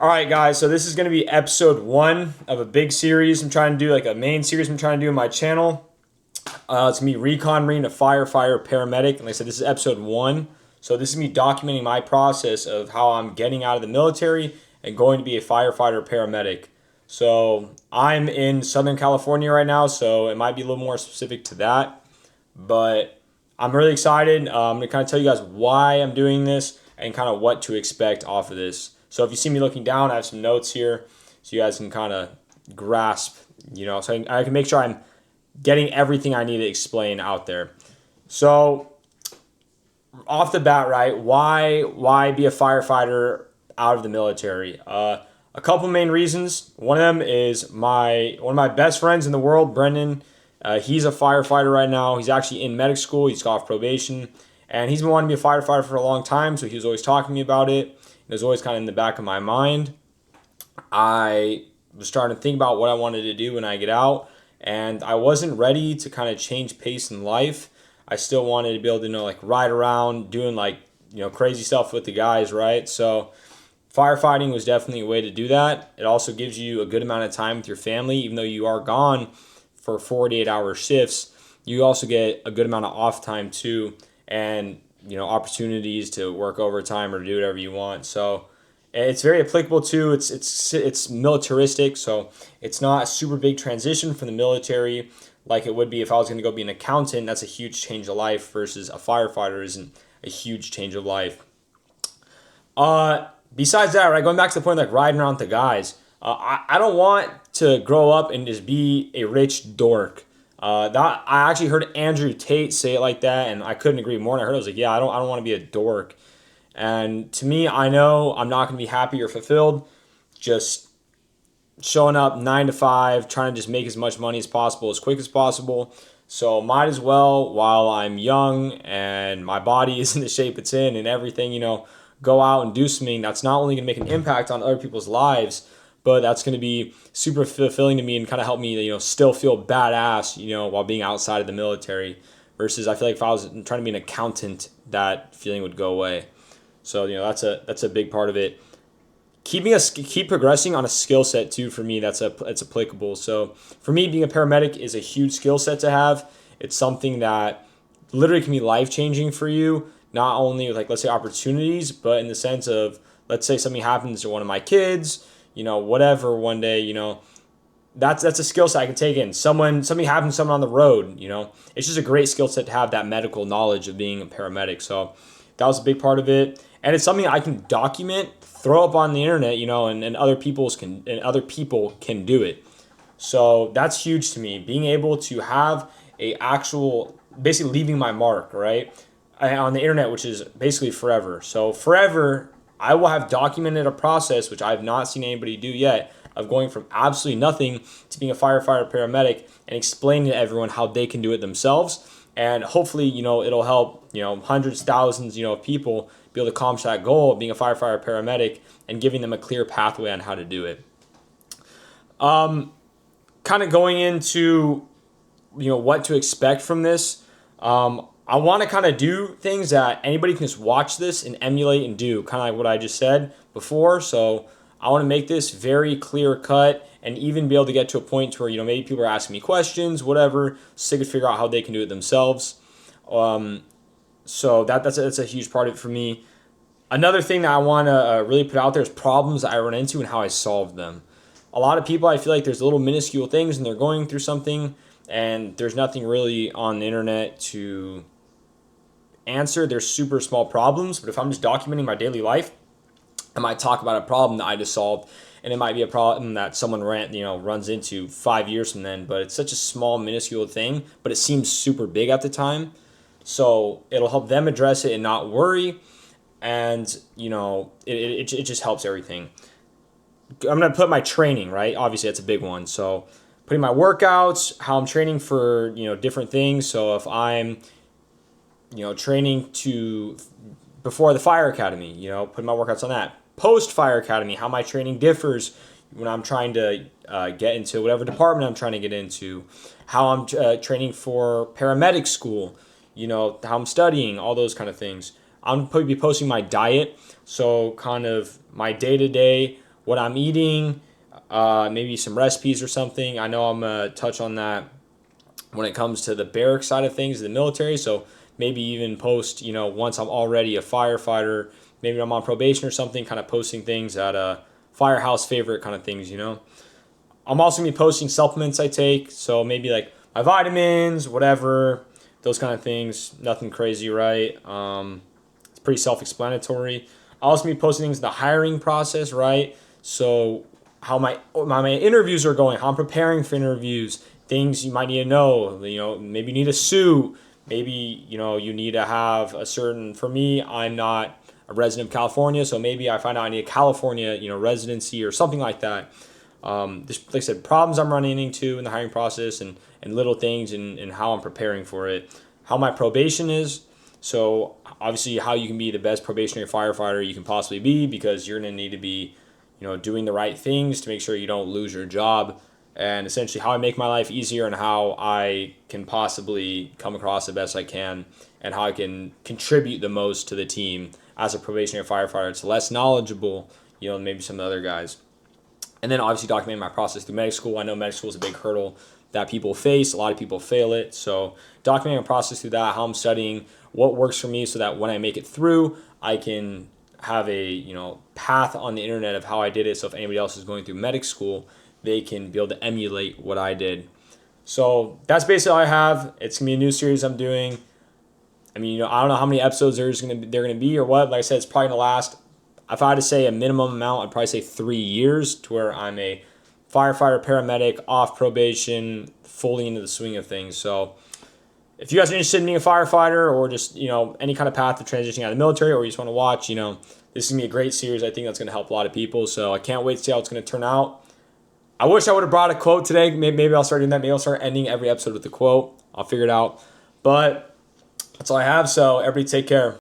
All right, guys. So this is going to be episode one of a big series. I'm trying to do like a main series I'm trying to do on my channel. It's me, Recon, Marine, a firefighter, paramedic. And like I said, this is episode one. So this is me documenting my process of how I'm getting out of the military and going to be a firefighter, paramedic. So I'm in Southern California right now, so it might be a little more specific to that. But I'm really excited. I'm going to kind of tell you guys why I'm doing this and kind of what to expect off of this. So if you see me looking down, I have some notes here so you guys can kind of grasp, so I can make sure I'm getting everything I need to explain out there. So off the bat, right, why be a firefighter out of the military? A couple main reasons. One of them is one of my best friends in the world, Brendan. He's a firefighter right now. He's actually in medic school. He's got off probation, and he's been wanting to be a firefighter for a long time. So he was always talking to me about it. It was always kind of in the back of my mind. I was starting to think about what I wanted to do when I get out, and I wasn't ready to kind of change pace in life. I still wanted to be able to like ride around doing crazy stuff with the guys, right? So firefighting was definitely a way to do that. It also gives you a good amount of time with your family, even though you are gone for 48-hour shifts. You also get a good amount of off time too, and opportunities to work overtime or do whatever you want. So it's very applicable too. It's militaristic, so it's not a super big transition from the military like it would be if I was going to go be an accountant. That's a huge change of life versus a firefighter isn't a huge change of life. Besides that, right, going back to the point like riding around with the guys, I don't want to grow up and just be a rich dork. That I actually heard Andrew Tate say it like that, and I couldn't agree more. And I was like, yeah, I don't want to be a dork. And to me, I know I'm not going to be happy or fulfilled just showing up 9 to 5, trying to just make as much money as possible, as quick as possible. So might as well, while I'm young and my body is in the shape it's in and everything, go out and do something that's not only going to make an impact on other people's lives, but that's going to be super fulfilling to me and kind of help me, still feel badass, while being outside of the military. Versus, I feel like if I was trying to be an accountant, that feeling would go away. So, that's a big part of it. Keep progressing on a skill set too. For me, that's applicable. So, for me, being a paramedic is a huge skill set to have. It's something that literally can be life changing for you. Not only with let's say opportunities, but in the sense of let's say something happens to one of my kids. Whatever one day, that's a skill set I can take in. Something happens to someone on the road, it's just a great skill set to have that medical knowledge of being a paramedic. So that was a big part of it. And it's something I can document, throw up on the internet, and other people can do it. So that's huge to me. Being able to have a actual, basically leaving my mark, right? On the internet, which is basically forever. So forever, I will have documented a process, which I have not seen anybody do yet, of going from absolutely nothing to being a firefighter paramedic and explaining to everyone how they can do it themselves. And hopefully, it'll help, hundreds, thousands, of people be able to accomplish that goal of being a firefighter paramedic and giving them a clear pathway on how to do it. Kind of going into, what to expect from this. I want to kind of do things that anybody can just watch this and emulate and do, kind of like what I just said before. So I want to make this very clear cut and even be able to get to a point where, maybe people are asking me questions, whatever, so they could figure out how they can do it themselves. So that's a huge part of it for me. Another thing that I want to really put out there is problems that I run into and how I solve them. A lot of people, I feel like there's little minuscule things and they're going through something and there's nothing really on the internet to answer their super small problems. But if I'm just documenting my daily life, I might talk about a problem that I just solved, and it might be a problem that someone runs into 5 years from then. But it's such a small, minuscule thing, but it seems super big at the time. So it'll help them address it and not worry. And it just helps everything. I'm gonna put my training, right. Obviously, that's a big one. So putting my workouts, how I'm training for different things. So if I'm training before the fire academy, putting my workouts on that. Post fire academy, how my training differs when I'm trying to get into whatever department I'm trying to get into. How I'm training for paramedic school, how I'm studying, all those kind of things. I'm going to be posting my diet, so kind of my day-to-day, what I'm eating, maybe some recipes or something. I know I'm going to touch on that when it comes to the barrack side of things, the military. So maybe even post, once I'm already a firefighter, maybe I'm on probation or something, kind of posting things at a firehouse favorite kind of things. I'm also going to be posting supplements I take. So maybe like my vitamins, whatever, those kind of things. Nothing crazy, right? It's pretty self-explanatory. I'll also be posting things in the hiring process, right? So how my interviews are going, how I'm preparing for interviews, things you might need to know. Maybe you need a suit. Maybe, you need to have a certain, for me, I'm not a resident of California, so maybe I find out I need a California, residency or something like that. Just like I said, problems I'm running into in the hiring process and little things and how I'm preparing for it. How my probation is. So obviously how you can be the best probationary firefighter you can possibly be, because you're going to need to be, doing the right things to make sure you don't lose your job, and essentially how I make my life easier and how I can possibly come across the best I can and how I can contribute the most to the team as a probationary firefighter. It's less knowledgeable, than maybe some of the other guys. And then obviously documenting my process through medic school. I know medic school is a big hurdle that people face. A lot of people fail it. So documenting my process through that, how I'm studying, what works for me so that when I make it through, I can have a path on the internet of how I did it. So if anybody else is going through medic school, they can be able to emulate what I did. So that's basically all I have. It's going to be a new series I'm doing. I mean, I don't know how many episodes they're going to be or what. Like I said, it's probably going to last, if I had to say a minimum amount, I'd probably say 3 years to where I'm a firefighter, paramedic, off probation, fully into the swing of things. So if you guys are interested in being a firefighter or just, any kind of path to transitioning out of the military, or you just want to watch, this is going to be a great series. I think that's going to help a lot of people. So I can't wait to see how it's going to turn out. I wish I would have brought a quote today. Maybe I'll start doing that. Maybe I'll start ending every episode with a quote. I'll figure it out. But that's all I have. So everybody take care.